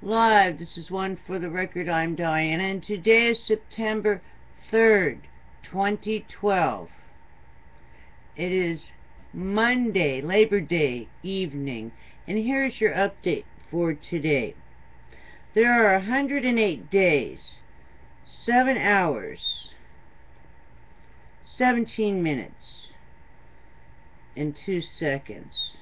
Live, this is One for the Record. I'm Diana, and today is September 3rd, 2012. It is Monday, Labor Day evening, and here's your update for today. There are 108 days, 7 hours, 17 minutes, and 2 seconds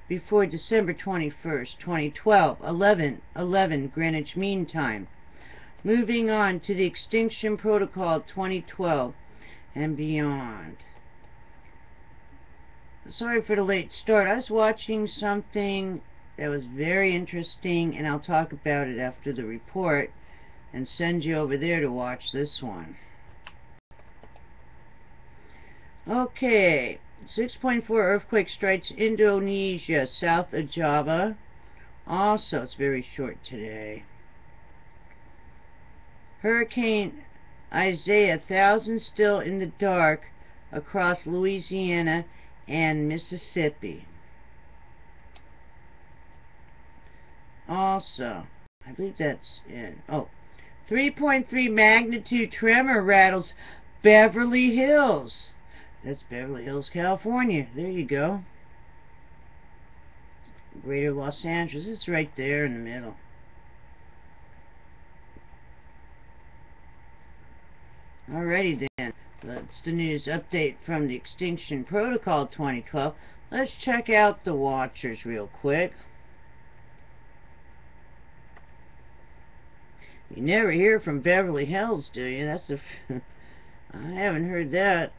before December 21st, 2012, 11:11 Greenwich Mean Time. Moving on to the Extinction Protocol 2012 and beyond. Sorry for the late start. I was watching something that was very interesting, and I'll talk about it after the report and send you over there to watch this one. Okay. 6.4 earthquake strikes Indonesia, south of Java. Also, it's very short today. Hurricane Isaiah, thousands still in the dark across Louisiana and Mississippi. Also, I believe that's it. Oh, 3.3 magnitude tremor rattles Beverly Hills. That's Beverly Hills, California. There you go. Greater Los Angeles. It's right there in the middle. Alrighty then. That's the news update from the Extinction Protocol 2012. Let's check out the watchers real quick. You never hear from Beverly Hills, do you? That's a... I haven't heard that.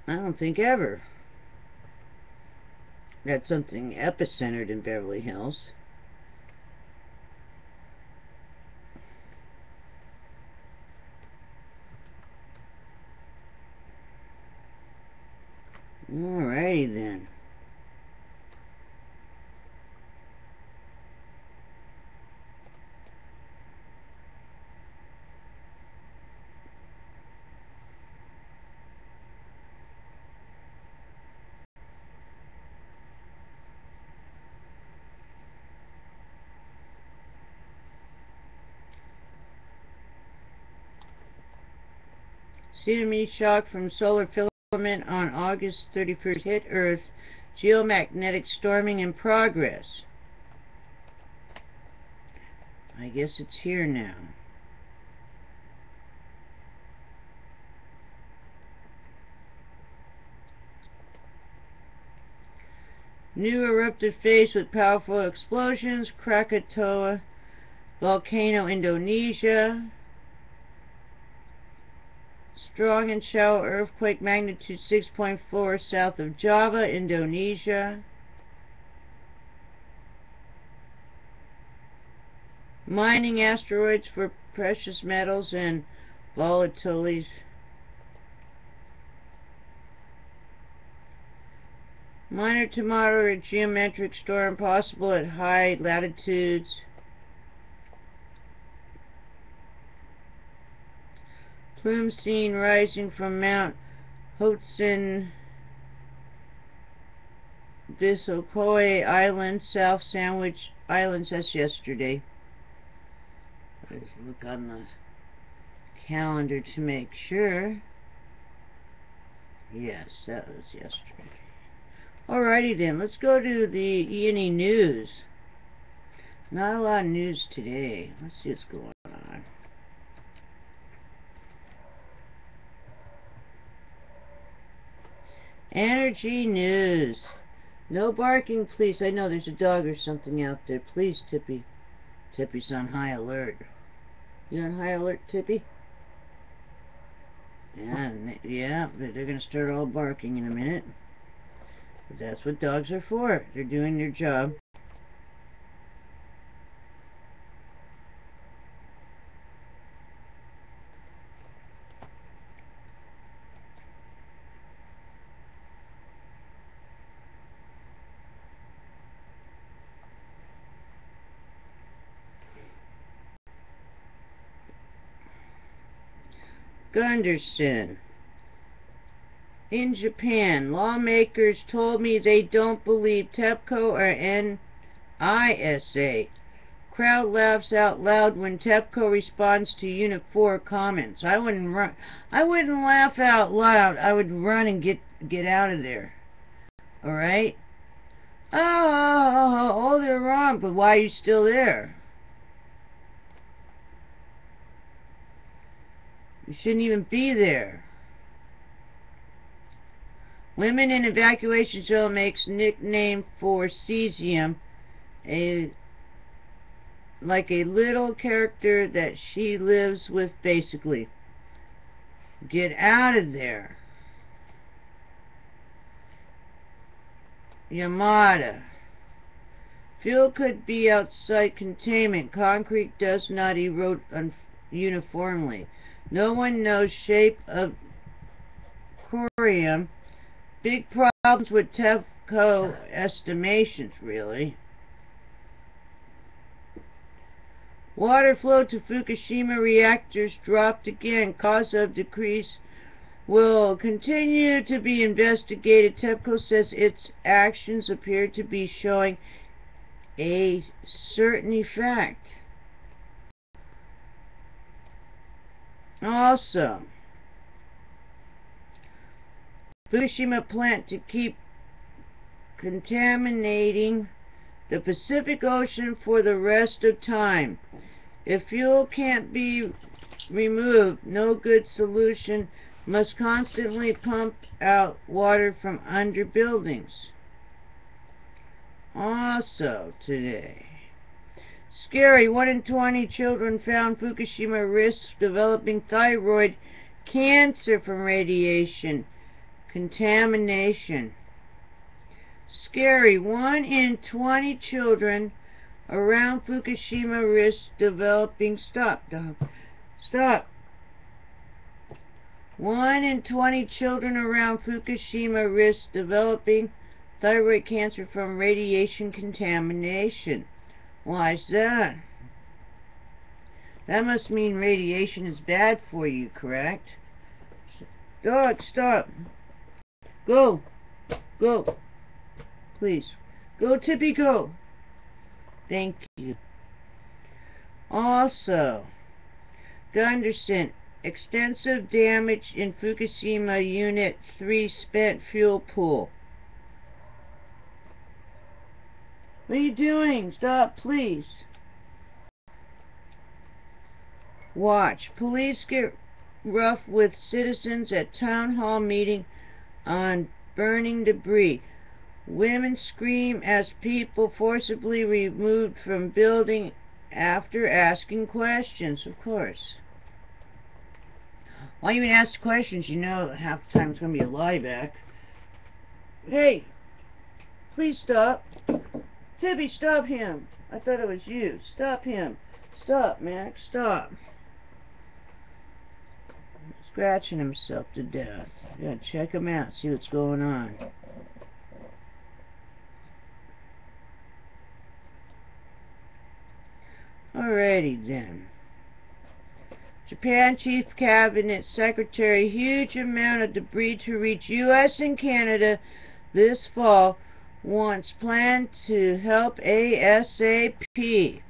I don't think ever. That's something epicentered in Beverly Hills. Alrighty then. Tsunami shock from solar filament on August 31st hit Earth. Geomagnetic storming in progress. I guess it's here now. New eruptive phase with powerful explosions. Krakatoa volcano, Indonesia. Strong and shallow earthquake magnitude 6.4 south of Java, Indonesia. Mining asteroids for precious metals and volatiles. Minor to moderate geometric storm possible at high latitudes. Plume seen rising from Mount Hotsen, Visokoi Island, South Sandwich Islands. That's yesterday. Let's look on the calendar to make sure. Yes, that was yesterday. Alrighty then, let's go to the E&E News. Not a lot of news today. Let's see what's going on. Energy news. No barking, please. I know there's a dog or something out there. Please, Tippy. Tippy's on high alert. You on high alert, Tippy? Yeah, they're going to start all barking in a minute. But that's what dogs are for. They're doing their job. Gunderson. In Japan, lawmakers told me they don't believe TEPCO or NISA Crowd laughs out loud when TEPCO responds to Unit 4 comments. I wouldn't laugh out loud. I would run and get out of there. Alright? Oh, they're wrong, but why are you still there? You shouldn't even be there. Women in evacuation zone makes nickname for cesium like a little character that she lives with, basically. Get out of there. Yamada. Fuel could be outside containment. Concrete does not erode uniformly. No one knows shape of corium. Big problems with TEPCO estimations, really. Water flow to Fukushima reactors dropped again. Cause of decrease will continue to be investigated. TEPCO says its actions appear to be showing a certain effect. Also, Fukushima plant to keep contaminating the Pacific Ocean for the rest of time. If fuel can't be removed, no good solution. Must constantly pump out water from under buildings. Also today, scary, 1 in 20 children found Fukushima risks developing thyroid cancer from radiation contamination. Scary, 1 in 20 children around Fukushima risk developing, stop. 1 in 20 children around Fukushima risk developing thyroid cancer from radiation contamination. Why is that? That must mean radiation is bad for you, correct? Dog, stop. Go. Go. Please. Go, Tippy, go. Thank you. Also, Gunderson, extensive damage in Fukushima Unit 3 spent fuel pool. What are you doing? Stop, please. Watch. Police get rough with citizens at town hall meeting on burning debris. Women scream as people forcibly removed from building after asking questions, of course. Why even ask questions? You know that half the time it's going to be a lie back. Hey, please stop. Tibby, stop him. I thought it was you. Stop him. Stop, Max, stop. Scratching himself to death. Yeah, check him out, see what's going on. Alrighty then. Japan Chief Cabinet Secretary, huge amount of debris to reach U.S. and Canada this fall, wants plan to help ASAP.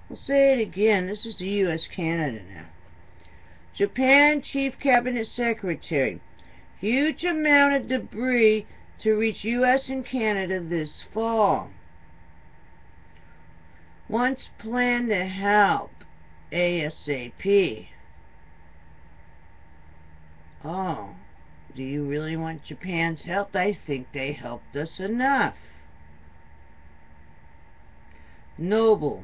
We'll say it again, this is the U.S. Canada now. Japan Chief Cabinet Secretary, huge amount of debris to reach U.S. and Canada this fall. Wants plan to help ASAP. Oh, do you really want Japan's help? I think they helped us enough. Noble.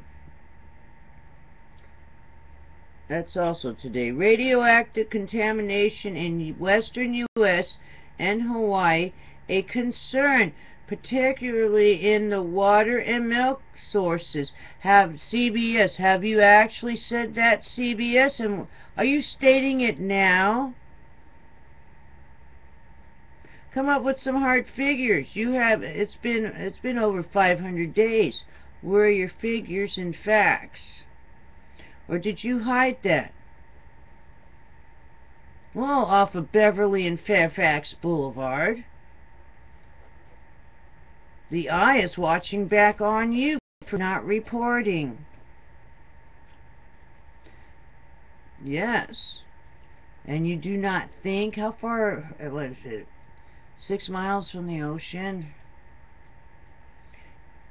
That's also today. Radioactive contamination in western U.S. and Hawaii, a concern, particularly in the water and milk sources. CBS, have you actually said that, CBS? And are you stating it now? Come up with some hard figures. You have. It's been over 500 days. Where are your figures and facts? Or did you hide that? Well, off of Beverly and Fairfax Boulevard. The eye is watching back on you. for not reporting. Yes. And you do not think, how far, what is it, 6 miles from the ocean?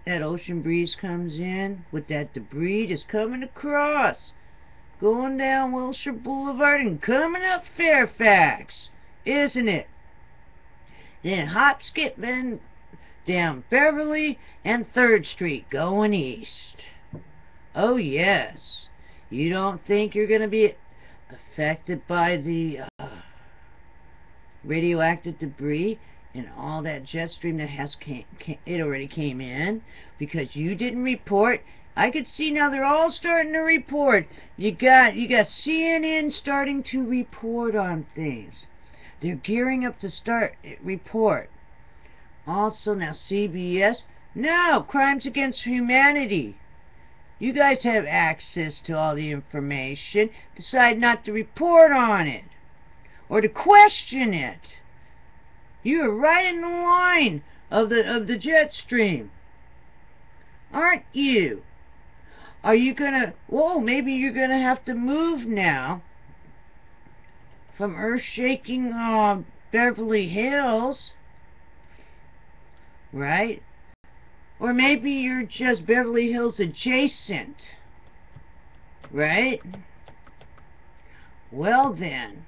That ocean breeze comes in with that debris just coming across, going down Wilshire Boulevard and coming up Fairfax, isn't it? Then hop skipping down Beverly and 3rd Street going east. Oh yes. You don't think you're going to be affected by the radioactive debris and all that jet stream that it already came in because you didn't report? I could see now they're all starting to report. You got CNN starting to report on things. They're gearing up to start report. Also now CBS. No, Crimes Against Humanity. You guys have access to all the information. Decide not to report on it or to question it. You are right in the line of the jet stream, aren't you? Are you gonna? Whoa, maybe you're gonna have to move now from earth-shaking Beverly Hills, right? Or maybe you're just Beverly Hills adjacent, right? Well then,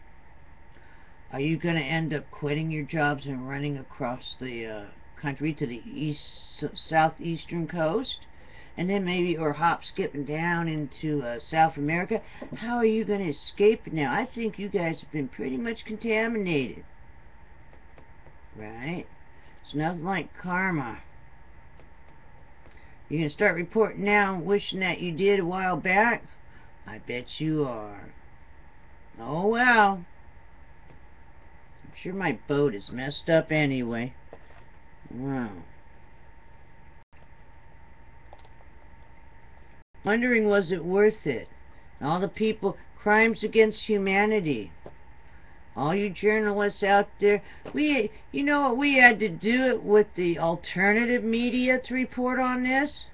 are you going to end up quitting your jobs and running across the country to the southeastern coast? And then maybe, or hop skipping down into South America? How are you going to escape now? I think you guys have been pretty much contaminated, right? It's nothing like karma. You're going to start reporting now, wishing that you did a while back? I bet you are. Oh well. I'm sure my boat is messed up anyway. Wow. Wondering, was it worth it? All the people, Crimes Against Humanity. All you journalists out there, you know what, we had to do it with the alternative media to report on this?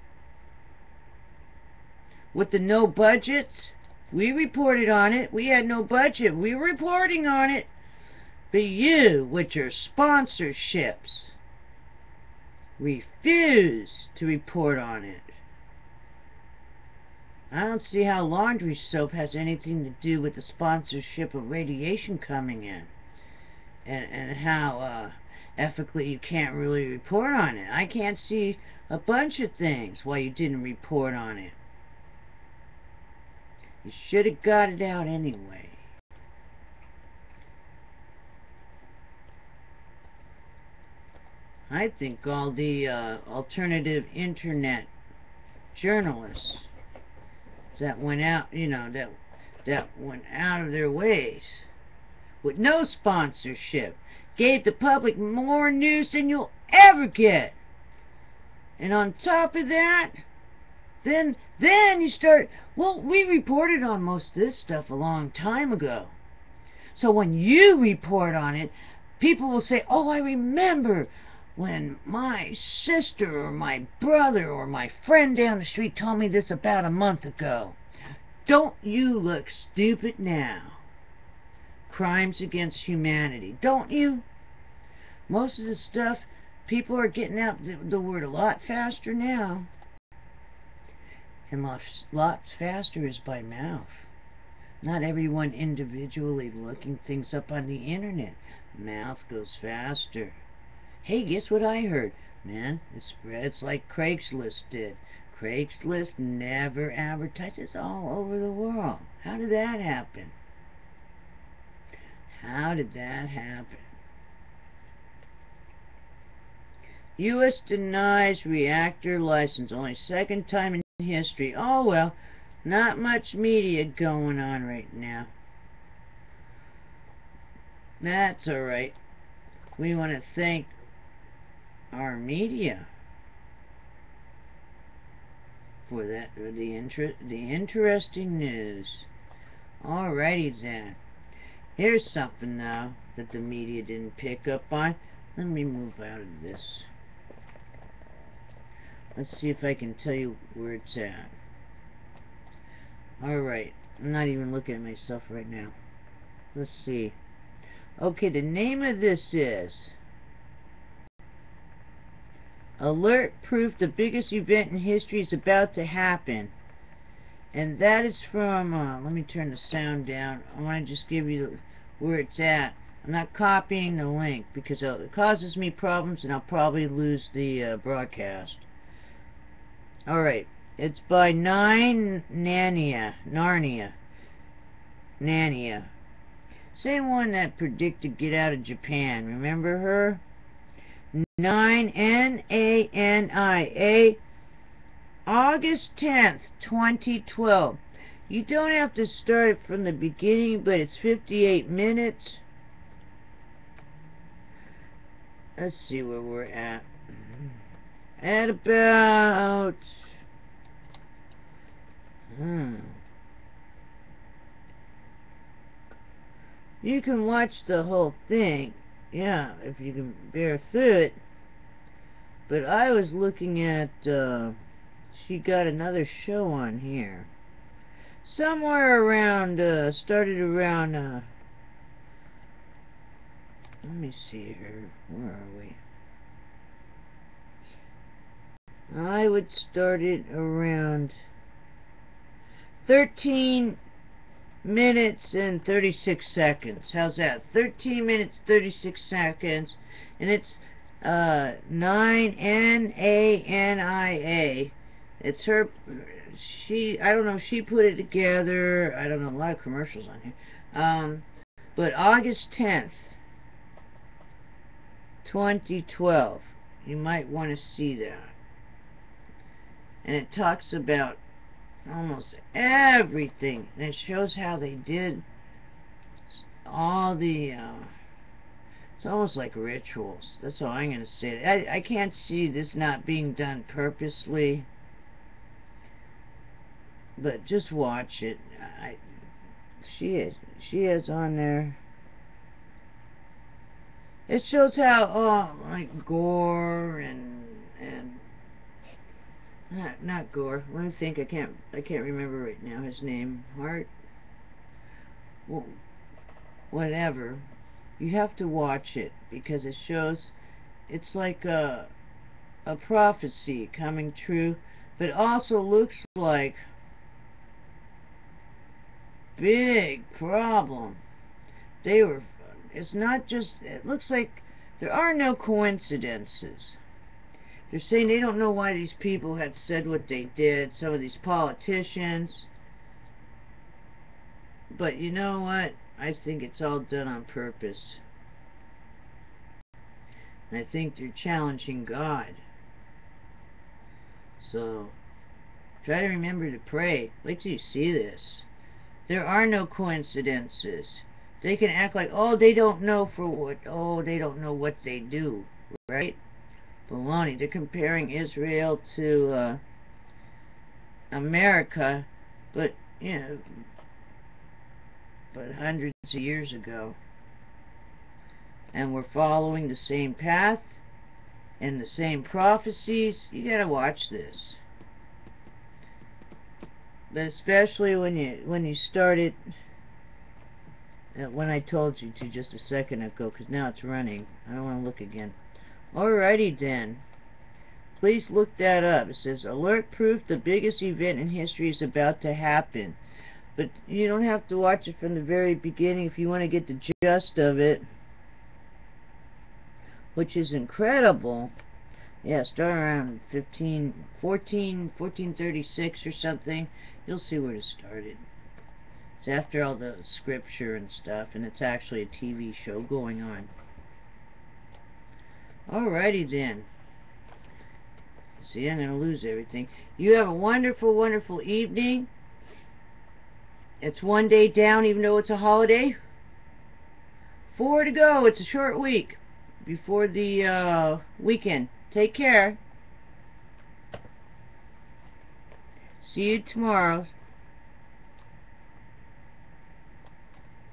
With the no budgets? We reported on it. We had no budget. We were reporting on it. But you, with your sponsorships, refuse to report on it. I don't see how laundry soap has anything to do with the sponsorship of radiation coming in. And how ethically you can't really report on it. I can't see a bunch of things why you didn't report on it. You should have got it out anyway. I think all the alternative internet journalists that went out, you know, that went out of their ways with no sponsorship, gave the public more news than you'll ever get. And on top of that, then you start, well, we reported on most of this stuff a long time ago. So when you report on it, people will say, oh, I remember when my sister or my brother or my friend down the street told me this about a month ago. Don't you look stupid now? Crimes Against Humanity. Don't you? Most of the stuff, people are getting out the word a lot faster now. And lots faster is by mouth. Not everyone individually looking things up on the internet. Mouth goes faster. Hey, guess what I heard? Man, it spreads like Craigslist did. Craigslist never advertises all over the world. How did that happen? How did that happen? U.S. denies reactor license. Only second time in history. Oh, well, not much media going on right now. That's alright. We want to thank our media for that, the interesting news. Alrighty then. Here's something now that the media didn't pick up on. Let me move out of this. Let's see if I can tell you where it's at. Alright, I'm not even looking at myself right now. Let's see. Okay, the name of this is Alert Proof the biggest event in history is about to happen. And that is from, let me turn the sound down. I want to just give you where it's at. I'm not copying the link because it causes me problems and I'll probably lose the broadcast. Alright, it's by Narnia. Same one that predicted Get Out of Japan. Remember her? N-A-N-I-A, August 10th, 2012. You don't have to start it from the beginning, but it's 58 minutes. Let's see where we're at. At about... You can watch the whole thing, yeah, if you can bear through it. But I was looking at, she got another show on here. Somewhere around, started around, let me see here, where are we? I would start it around 13 minutes and 36 seconds. How's that? 13 minutes 36 seconds, and it's N-A-N-I-A. It's her. I don't know if she put it together. I don't know, a lot of commercials on here. But August 10th, 2012. You might want to see that. And it talks about almost everything, and it shows how they did all the it's almost like rituals. That's all I'm gonna say. I can't see this not being done purposely, but just watch it. She is on there. It shows how like gore and not gore. Let me think. I can't remember right now his name. Hart. Well, whatever. You have to watch it because it shows. It's like a prophecy coming true, but it also looks like big problem. It's not just. It looks like there are no coincidences. They're saying they don't know why these people had said what they did, some of these politicians. But you know what? I think it's all done on purpose. And I think they're challenging God. So, try to remember to pray. Wait till you see this. There are no coincidences. They can act like, oh, they don't know for what, oh, they don't know what they do, right? Baloney. They're comparing Israel to America, but you know, but hundreds of years ago, and we're following the same path and the same prophecies. You gotta watch this, but especially when you started when I told you to just a second ago, because now it's running. I don't want to look again. Alrighty then. Please look that up. It says, Alert Proof the biggest event in history is about to happen. But you don't have to watch it from the very beginning if you want to get the gist of it. Which is incredible. Yeah, start around 1436 or something. You'll see where to start it. It's after all the scripture and stuff, and it's actually a TV show going on. Alrighty then. See, I'm going to lose everything. You have a wonderful, wonderful evening. It's one day down, even though it's a holiday. 4 to go. It's a short week before the weekend. Take care. See you tomorrow.